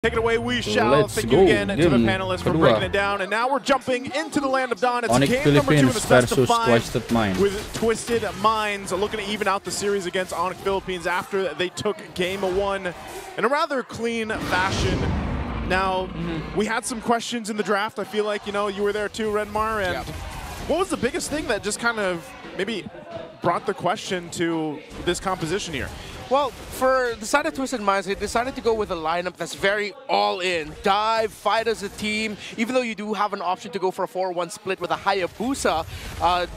Take it away, we shall. Let's Thank go. you again to the Game panelists for kedua. breaking it down. And now we're jumping into the land of Dawn. It's Onic game number 2 in Philippines the best of versus 5 Twisted Mind. with Twisted Minds looking to even out the series against Onic Philippines after they took game 1 in a rather clean fashion. Now, we had some questions in the draft. I feel like, you know, you were there too, Redmar. And what was the biggest thing that just kind of maybe brought the question to this composition here? Well, for the side of Twisted Minds, they decided to go with a lineup that's very all-in. Dive, fight as a team, even though you do have an option to go for a 4-1 split with a Hayabusa,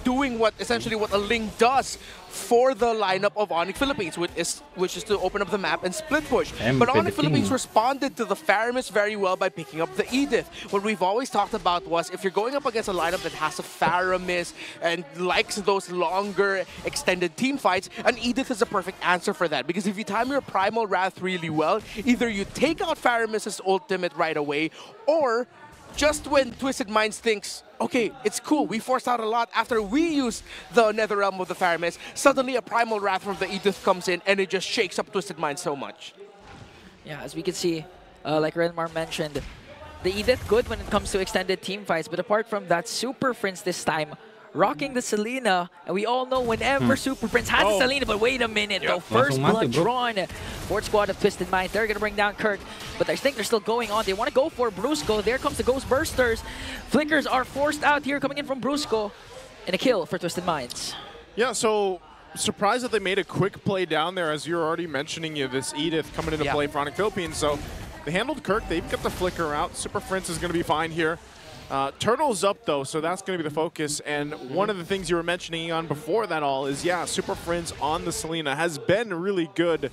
doing essentially what a Ling does for the lineup of Onic Philippines, which is to open up the map and split push. But Onic Philippines responded to the Faramis very well by picking up the Edith. What we've always talked about was if you're going up against a lineup that has a Faramis and likes those longer extended team fights, an Edith is a perfect answer for that. Because if you time your Primal Wrath really well, either you take out Faramis's ultimate right away, or just when Twisted Minds thinks, okay, it's cool, we forced out a lot after we use the Nether Realm of the Faramis, suddenly a Primal Wrath from the Edith comes in and it just shakes up Twisted Minds so much. Yeah, as we can see, like Redmar mentioned, the Edith good when it comes to extended team fights, but apart from that, Super Prince this time rocking the Selena, and we all know whenever Super Prince has the Selena, but wait a minute though, first blood drawn. Fourth squad of Twisted Minds, they're gonna bring down Kirk, but I think they're still going on. They want to go for Brusco. There comes the Ghost Bursters. Flickers are forced out here coming in from Brusco, and a kill for Twisted Minds. Yeah, so surprised that they made a quick play down there, as you're already mentioning, this Edith coming into play for Onic Philippines. So they handled Kirk, they've got the Flicker out. Super Prince is gonna be fine here. Turtle's up though, so that's going to be the focus. And one of the things you were mentioning on before that all is, yeah, Super Prince on the Selena has been really good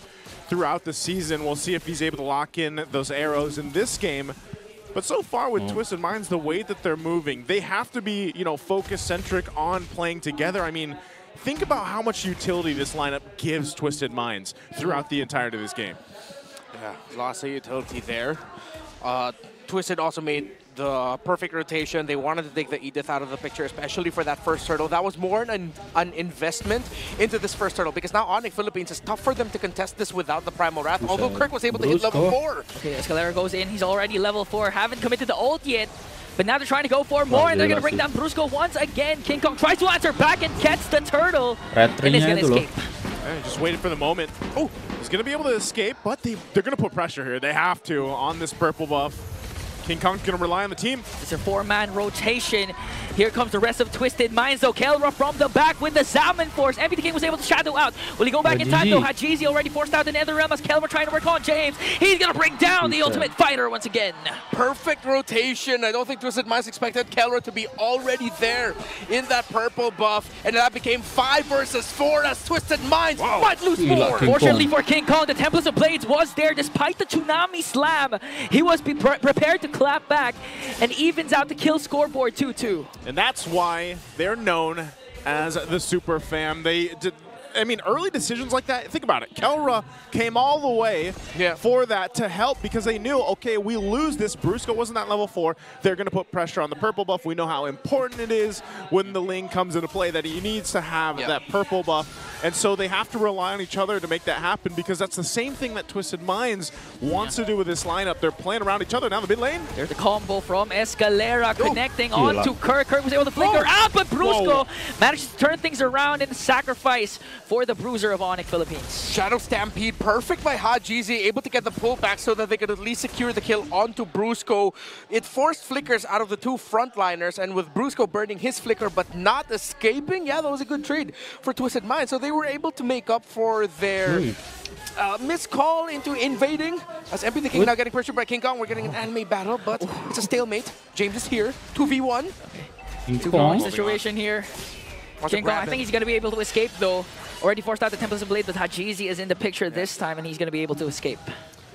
throughout the season. We'll see if he's able to lock in those arrows in this game. But so far with Twisted Minds, the way that they're moving, they have to be, you know, focus-centric on playing together. I mean, think about how much utility this lineup gives Twisted Minds throughout the entirety of this game. Yeah, lots of utility there. Twisted also made the perfect rotation. They wanted to take the Edith out of the picture, especially for that first turtle. That was more an investment into this first turtle, because now Onic Philippines, is tough for them to contest this without the Primal Wrath, although Kirk was able to hit level 4. Okay, as Kelra goes in, he's already level 4, haven't committed the ult yet, but now they're trying to go for more, and they're going to bring down Brusco once again. King Kong tries to answer back and gets the turtle, and is going to escape. Just waiting for the moment. Oh, he's going to be able to escape, but they're going to put pressure here. They have to on this purple buff. King Kong's going to rely on the team. It's a 4-man rotation. Here comes the rest of Twisted Minds, though. Kelra from the back with the Salmon Force. MVP King was able to shadow out. Will he go back in time, though? Hajizi already forced out the Nether Realm as Kelra trying to work on James. He's going to bring down the Ultimate Fighter once again. Perfect rotation. I don't think Twisted Minds expected Kelra to be already there in that purple buff, and that became 5 versus 4 as Twisted Minds might lose more. Fortunately for King Kong, the Templars of Blades was there despite the Tsunami Slam. He was prepared to clap back and evens out the kill scoreboard 2-2. And that's why they're known as the Super Fam. I mean, early decisions like that, think about it. Kelra came all the way for that to help, because they knew, okay, we lose this. Brusco wasn't at level 4. They're going to put pressure on the purple buff. We know how important it is when the Ling comes into play, that he needs to have that purple buff. And so they have to rely on each other to make that happen, because that's the same thing that Twisted Minds wants to do with this lineup. They're playing around each other. Now the mid lane. There's the combo from Escalera connecting on to Kirk. Kirk was able to flicker out, but Brusco manages to turn things around and sacrifice for the bruiser of Onic Philippines. Shadow Stampede, perfect by Hajizi, able to get the pullback so that they could at least secure the kill onto Brusco. It forced flickers out of the 2 frontliners, and with Brusco burning his flicker but not escaping, that was a good trade for Twisted Minds. So they were able to make up for their missed call into invading, as MP King now getting pressured by King Kong. We're getting an anime battle, but it's a stalemate. James is here, 2v1. 2v1 situation here. King Kong, I think he's going to be able to escape though. Already forced out the Templars of Blade, but Hajizi is in the picture this time, and he's going to be able to escape.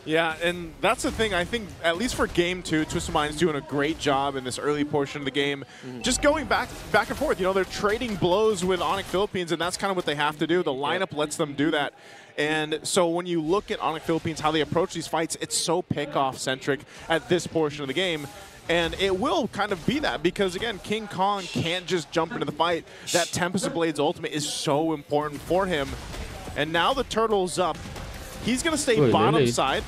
Yeah, and that's the thing. I think, at least for Game 2, Twisted Minds doing a great job in this early portion of the game. Just going back and forth. You know, they're trading blows with Onic Philippines, and that's kind of what they have to do. The lineup lets them do that. And so when you look at Onic Philippines, how they approach these fights, it's so pick-off-centric at this portion of the game. And it will kind of be that, because again, King Kong can't just jump into the fight. That Tempest of Blades ultimate is so important for him. And now the turtle's up. He's going to stay bottom side.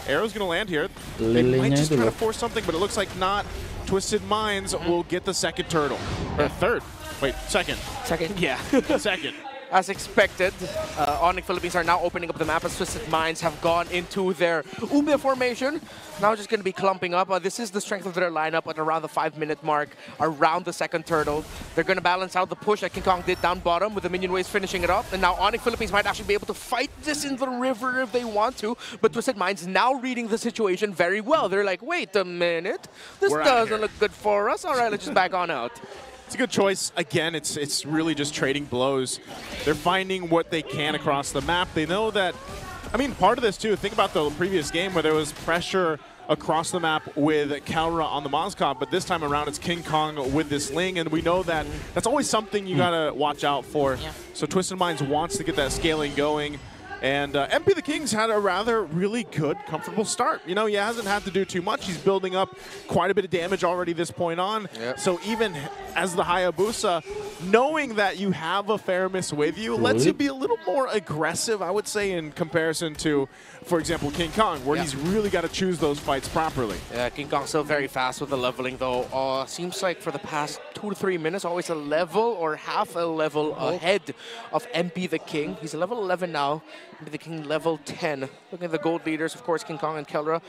Arrow's going to land here. They might Lilingnya just itu try to loh. force something, but it looks like not. Twisted Minds will get the second turtle. Or third. Wait, second. Second. Yeah. Second. As expected, Onic Philippines are now opening up the map as Twisted Minds have gone into their Ube formation. Now just going to be clumping up. This is the strength of their lineup at around the 5-minute mark, around the second turtle. They're going to balance out the push that King Kong did down bottom with the minion waves finishing it up. And now Onic Philippines might actually be able to fight this in the river if they want to. But Twisted Minds now reading the situation very well. They're like, wait a minute, this doesn't look good for us. All right, let's just back on out. It's a good choice. Again, it's really just trading blows. They're finding what they can across the map. They know that, I mean, part of this too, think about the previous game where there was pressure across the map with Kelra on the Mozcop, but this time around it's King Kong with this Ling, and we know that that's always something you gotta watch out for. Yeah. So Twisted Minds wants to get that scaling going. And MP the King's had a rather really good, comfortable start. You know, he hasn't had to do too much. He's building up quite a bit of damage already this point on. Yep. So even as the Hayabusa, knowing that you have a Faramis with you lets you be a little more aggressive, I would say, in comparison to, for example, King Kong, where he's really got to choose those fights properly. Yeah, King Kong's still very fast with the leveling, though. Seems like for the past 2 to 3 minutes, always a level or half a level ahead of MP the King. He's a level 11 now. MP the King level 10. Looking at the gold leaders, of course, King Kong and Kelra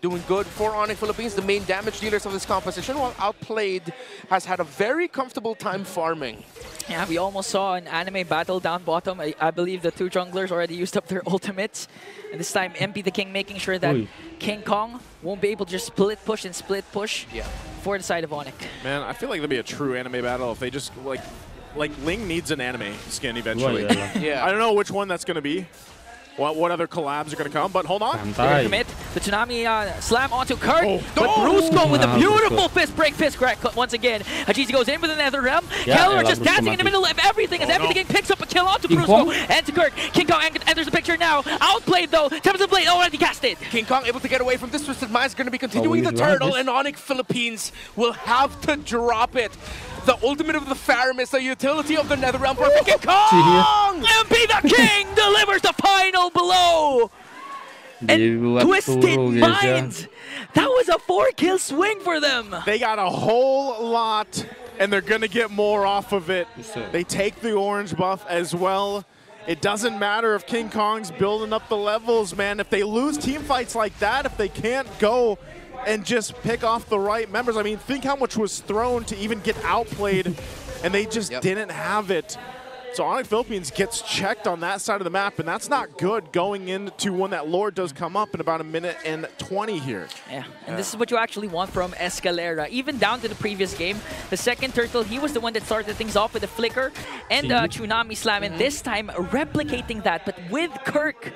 doing good for Onic Philippines, the main damage dealers of this composition, while Outplayed has had a very comfortable time farming. Yeah, we almost saw an anime battle down bottom. I believe the two junglers already used up their ultimates. And this time, MP the King making sure that King Kong won't be able to just split push for the side of Onic. Man, I feel like there'll be a true anime battle if they just, like Ling needs an anime skin eventually. Yeah. I don't know which one that's going to be. What other collabs are going to come, but hold on. Commit the Tsunami slam onto Kurt, but Brusco with a beautiful fist crack once again. Hajizi goes in with the Nether Realm. Kelra just dancing in the middle of everything as everything picks up a kill onto Brusco and to Kurt. King Kong enters the picture now. Outplayed though. Tempest Blade already casted. King Kong able to get away from this Twisted Minds, going to be continuing the turtle, and Onic Philippines will have to drop it. The ultimate of the Faramis, the utility of the Netherrealm for King Kong! MP the King delivers the final blow! And Twisted Minds! That was a 4-kill swing for them! They got a whole lot, and they're gonna get more off of it. They take the orange buff as well. It doesn't matter if King Kong's building up the levels, man. If they lose team fights like that, if they can't go and just pick off the right members. I mean, think how much was thrown to even get outplayed, and they just didn't have it. So Onic Philippines gets checked on that side of the map, and that's not good going into one that Lord does come up in about 1:20 here. Yeah, and this is what you actually want from Escalera. Even down to the previous game, the second turtle, he was the one that started things off with a flicker and Tsunami Slam, and this time replicating that, but with Kirk.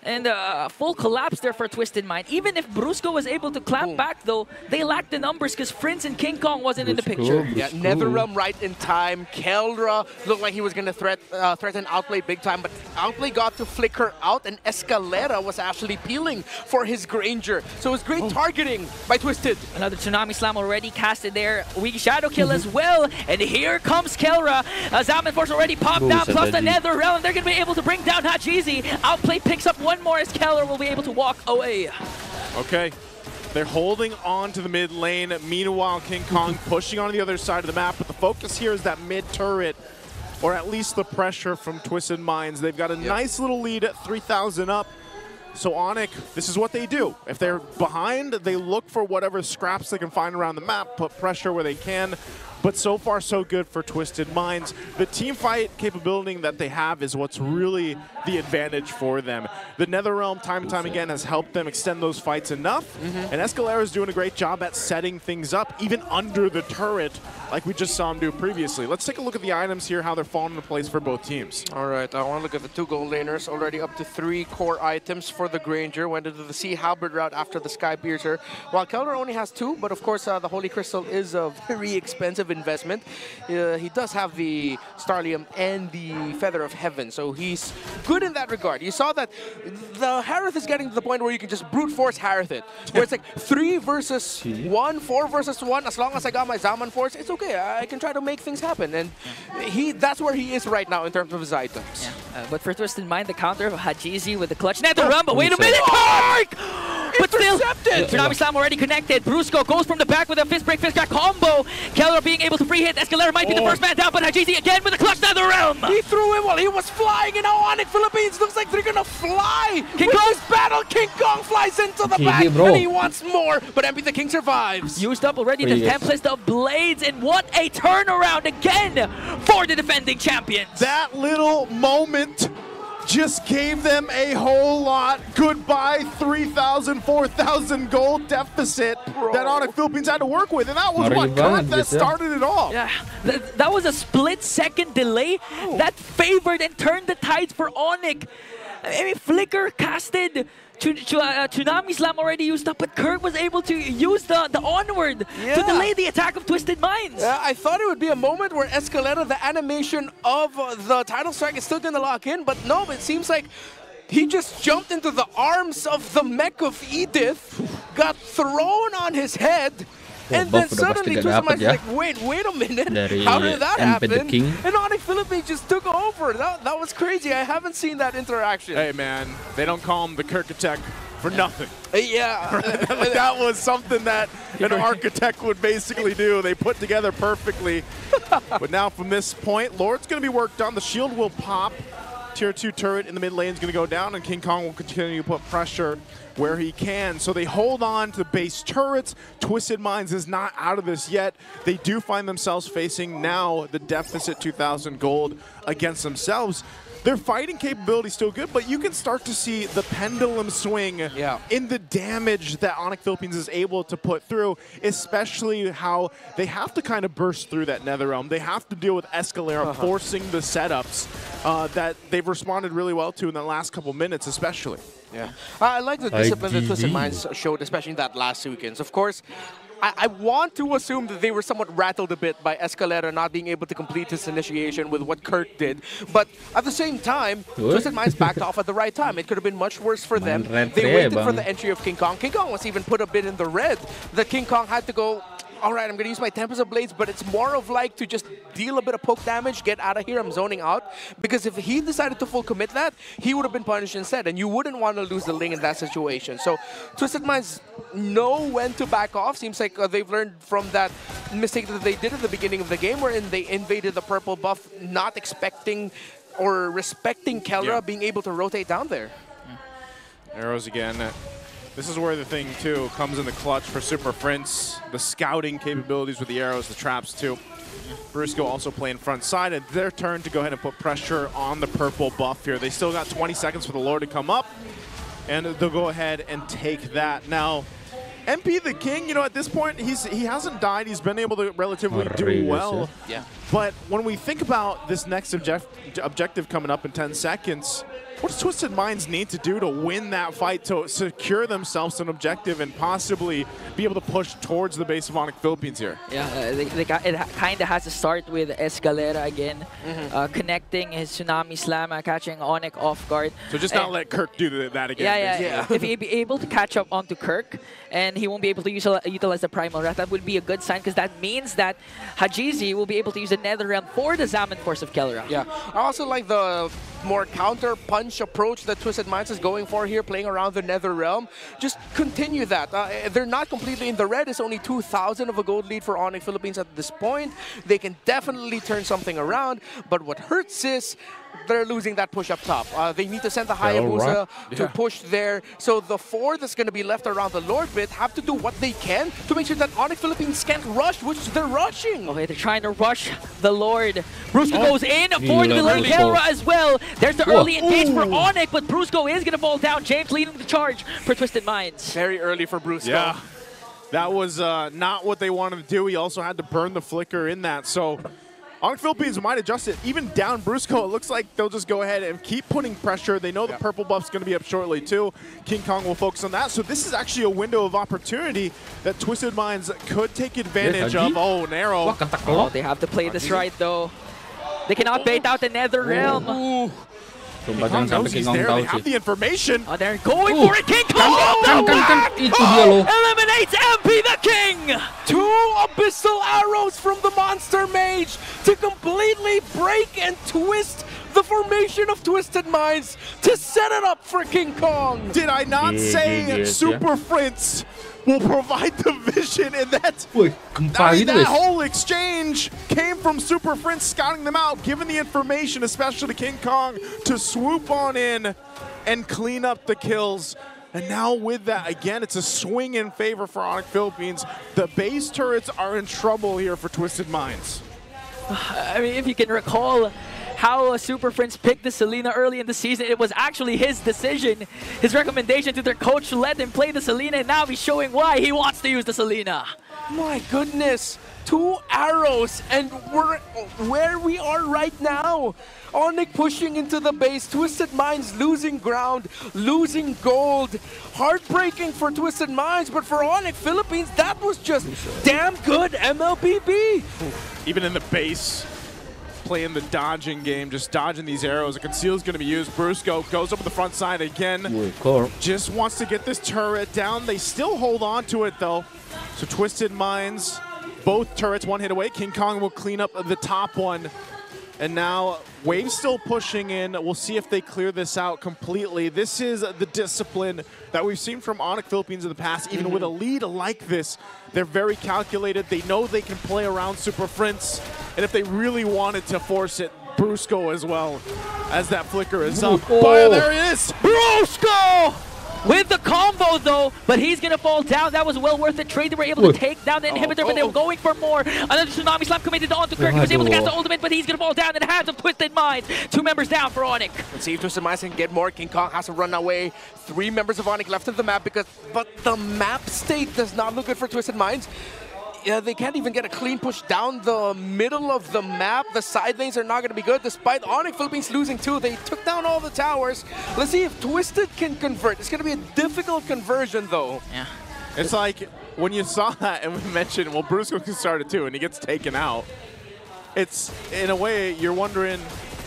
And full collapse there for Twisted Mind. Even if Brusco was able to clap back, though, they lacked the numbers because Prince and King Kong wasn't in the picture. Yeah, Netherrealm right in time. Kelra looked like he was going to threaten Outplay big time, but Outplay got to flicker out, and Escalera was actually peeling for his Granger. So it was great targeting by Twisted. Another Tsunami Slam already casted there. Weak Shadow Kill as well. And here comes Kelra. Zaman Force already popped down, plus the Netherrealm. They're going to be able to bring down Hajizi. Outplay picks up one more as Kelra will be able to walk away. Okay. They're holding on to the mid lane. Meanwhile, King Kong pushing on the other side of the map. But the focus here is that mid turret, or at least the pressure from Twisted Minds. They've got a nice little lead at 3,000 up. So Onic, this is what they do. If they're behind, they look for whatever scraps they can find around the map, put pressure where they can. But so far, so good for Twisted Minds. The team fight capability that they have is what's really the advantage for them. The Netherrealm, time and time again, has helped them extend those fights enough. And Escalera is doing a great job at setting things up, even under the turret, like we just saw him do previously. Let's take a look at the items here, how they're falling into place for both teams. All right, I want to look at the two gold laners. Already up to 3 core items for the Granger. Went into the Sea Halberd route after the Sky Piercer. While Kelra only has 2, but of course the Holy Crystal is very expensive investment. He does have the Starlium and the Feather of Heaven, so he's good in that regard. You saw that the Harith is getting to the point where you can just brute force Harith it, where it's like 3 versus 1, 4 versus 1. As long as I got my Zaman Force, it's okay. I can try to make things happen, and that's where he is right now in terms of his items. Yeah. But for Twisted Mind, the counter of Hajizi with the clutch nether run, but wait a minute, Kark! But still, Tsunami Slam already connected. Brusco goes from the back with a fist break, fist crack combo. Kelra being able to free hit. Escalera might be the first man down, but Hajizi again with the clutch nether realm. He threw him while he was flying, and now Onic Philippines looks like they're gonna fly. King Kong's battle, King Kong flies into the back, and he wants more, but MP the King survives. Used up already the Tempest of Blades, and what a turnaround again for the defending champions. That little moment just gave them a whole lot. Goodbye 3,000, 4,000 gold deficit that Onic Philippines had to work with, and that was what Kirk that started it all. Yeah, that was a split-second delay that favored and turned the tides for Onic. I mean, Flicker casted, Tsunami Slam already used up, but Kirk was able to use the onward to delay the attack of Twisted Minds. Yeah, I thought it would be a moment where Escalera, the animation of the title strike is still going to lock in, but no, it seems like he just jumped into the arms of the mech of Edith, got thrown on his head, and then suddenly Twisted Minds like, wait a minute, how did that happen? And Onic Philippines just took over. That was crazy. I haven't seen that interaction. Hey man, they don't call him the Kirk attack for nothing. Yeah. That was something that an architect would basically do. They put together perfectly. But now from this point, Lord's going to be worked on. The shield will pop. Tier 2 turret in the mid lane is going to go down, and King Kong will continue to put pressure where he can. So they hold on to base turrets. Twisted Minds is not out of this yet. They do find themselves facing now the deficit 2,000 gold against themselves. Their fighting capability is still good, but you can start to see the pendulum swing in the damage that Onic Philippines is able to put through, especially how they have to kind of burst through that Nether Realm. They have to deal with Escalera forcing the setups that they've responded really well to in the last couple minutes, especially. Yeah, I like the discipline that Twisted Minds showed, especially in that last sequence. Of course, I want to assume that they were somewhat rattled a bit by Escalera not being able to complete his initiation with what Kirk did. But at the same time, Twisted Minds backed off at the right time. It could have been much worse for them. They waited for the entry of King Kong. King Kong was even put a bit in the red. The King Kong had to go, all right, I'm going to use my Tempest of Blades, but it's more of like to just deal a bit of poke damage, get out of here, I'm zoning out. Because if he decided to full commit that, he would have been punished instead, and you wouldn't want to lose the Ling in that situation. So Twisted Minds know when to back off. Seems like they've learned from that mistake that they did at the beginning of the game, wherein they invaded the purple buff, not expecting or respecting Kelra being able to rotate down there. Arrows again. This is where the thing, too, comes in the clutch for Super Prince. The scouting capabilities with the arrows, the traps, too. Brusco also playing front side. It's their turn to go ahead and put pressure on the purple buff here. They still got 20 seconds for the Lord to come up, and they'll go ahead and take that. Now, MP the King, you know, at this point, he hasn't died. He's been able to relatively do well. Yeah. But when we think about this next objective coming up in 10 seconds, what does Twisted Minds need to do to win that fight, to secure themselves an objective and possibly be able to push towards the base of Onic Philippines here? Yeah, it kind of has to start with Escalera again, connecting his Tsunami Slam, catching Onic off guard. So just not let Kirk do that again. Yeah. If he'd be able to catch up onto Kirk, and he won't be able to utilize the Primal Wrath, that would be a good sign, because that means that Hajizi will be able to use the Nether Realm for the Zaman Force of Kelra. Yeah, I also like the more counter-punch approach that Twisted Minds is going for here, playing around the Nether Realm. Just continue that. They're not completely in the red. It's only 2,000 of a gold lead for Onic Philippines at this point. They can definitely turn something around, but what hurts is they're losing that push up top. They need to send the Hayabusa to push there. So the 4 that's going to be left around the Lord bit have to do what they can to make sure that Onic Philippines can't rush, which they're rushing. Okay, they're trying to rush the Lord. Brusco goes in for the delay Kelra as well. There's the early engage for Onic, but Brusco is going to fall down. James leading the charge for Twisted Minds. Very early for Brusco. Yeah, that was not what they wanted to do. He also had to burn the flicker in that. So Onic Philippines might adjust it. Even down Brusco, it looks like they'll just go ahead and keep putting pressure. They know the purple buff's going to be up shortly too. King Kong will focus on that. So this is actually a window of opportunity that Twisted Minds could take advantage of. Oh, narrow. Oh, they have to play this right though. They cannot bait out the Nether Realm. King Kong knows he's there. They have the information. Oh, they're going for it. King Kong eliminates MP the King. 2 abyssal arrows from the Monster Mage to completely break and twist the formation of Twisted Minds to set it up for King Kong. Did I not say Super Prince will provide the vision, and that whole exchange came from Super Prince scouting them out, giving the information, especially to King Kong, to swoop on in and clean up the kills. And now with that, again, it's a swing in favor for Onic Philippines. The base turrets are in trouble here for Twisted Minds. I mean, if you can recall how Super Prince picked the Selena early in the season, it was actually his decision. His recommendation to their coach let him play the Selena, and now he's showing why he wants to use the Selena. My goodness, 2 arrows, and we're where we are right now. Onic pushing into the base, Twisted Minds losing ground, losing gold. Heartbreaking for Twisted Minds, but for Onic Philippines, that was just damn good MLPB. Even in the base, playing the dodging game, just dodging these arrows. A conceal is going to be used. Brusco goes up the front side again. Just wants to get this turret down. They still hold on to it though. So Twisted Minds, both turrets 1 hit away. King Kong will clean up the top one. And now Wave's still pushing in. We'll see if they clear this out completely. This is the discipline that we've seen from Onic Philippines in the past. Even with a lead like this, they're very calculated. They know they can play around Super Prince. And if they really wanted to force it, Brusco as well, as that flicker is up. Oh, there it is! Brusco! With the combo though, but he's gonna fall down. That was well worth the trade. They were able to take down the inhibitor, but they were going for more. Another Tsunami Slam committed onto Kirk. He was able to cast the ultimate, but he's gonna fall down in the hands of Twisted Minds. 2 members down for Onic. Let's see if Twisted Minds can get more. King Kong has to run away. 3 members of Onic left of the map, but the map state does not look good for Twisted Minds. Yeah, they can't even get a clean push down the middle of the map. The side lanes are not going to be good, despite Onic Philippines losing 2. They took down all the towers. Let's see if Twisted can convert. It's going to be a difficult conversion, though. Yeah. It's like, when you saw that and we mentioned, well, Brusco can start it too, and he gets taken out. It's, in a way, you're wondering,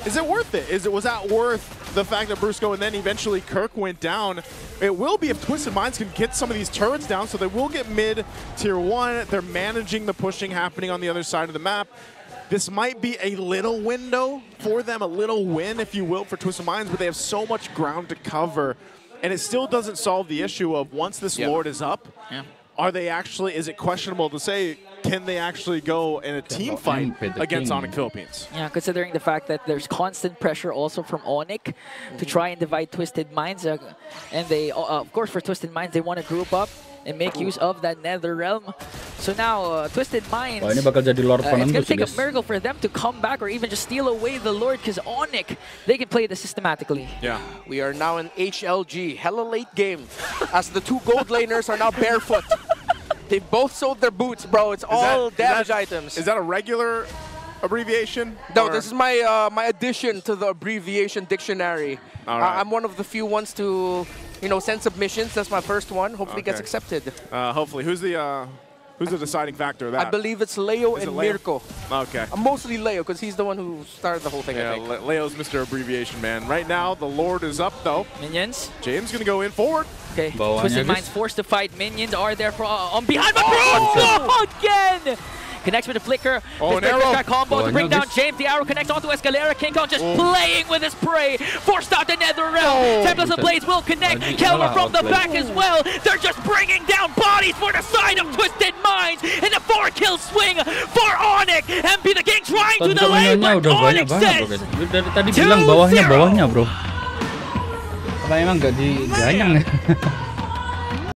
is it worth it? Was that worth the fact that Brusco and then eventually Kirk went down? It will be if Twisted Minds can get some of these turrets down, so they will get mid tier 1. They're managing the pushing happening on the other side of the map. This might be a little window for them, a little win, if you will, for Twisted Minds, but they have so much ground to cover. And it still doesn't solve the issue of once this Lord is up, are they actually, is it questionable to say, can they actually go in a team fight against Onic Philippines? Yeah, considering the fact that there's constant pressure also from Onic to try and divide Twisted Minds. And they, of course, for Twisted Minds, they want to group up and make use of that Nether Realm. So now, Twisted Minds, it's going to take a miracle for them to come back or even just steal away the Lord, because Onic, they can play this systematically. Yeah. We are now in HLG, hella late game, as the 2 gold laners are now barefoot. They both sold their boots, bro. It's all damage items. Is that a regular abbreviation? No, this is my my addition to the abbreviation dictionary. Right. I'm one of the few ones to, you know, send submissions. That's my first one. Hopefully it gets accepted. Hopefully. Who's the deciding factor of that? I believe it's Leo and Mirko. Okay. Mostly Leo, because he's the one who started the whole thing, yeah, I think. Leo's Mr. Abbreviation, man. Right now, the Lord is up, though. Minions. James going to go in forward. Okay, Twisted Minds forced to fight. Minions are there for, on behind, but Brusco again! Connects with the flicker. Oh, this that combo to bring down James. The arrow connects onto Escalera. King Kong just playing with his prey. Forced out the Nether Realm. Tempest of Blades will connect. Kelra from the back as well. They're just bringing down bodies for the side of Twisted Minds. In a 4-kill swing for Onic. MP the King trying to delay, but Onic says tadi bilang bawahnya bro. Apa emang nggak diganyang ya?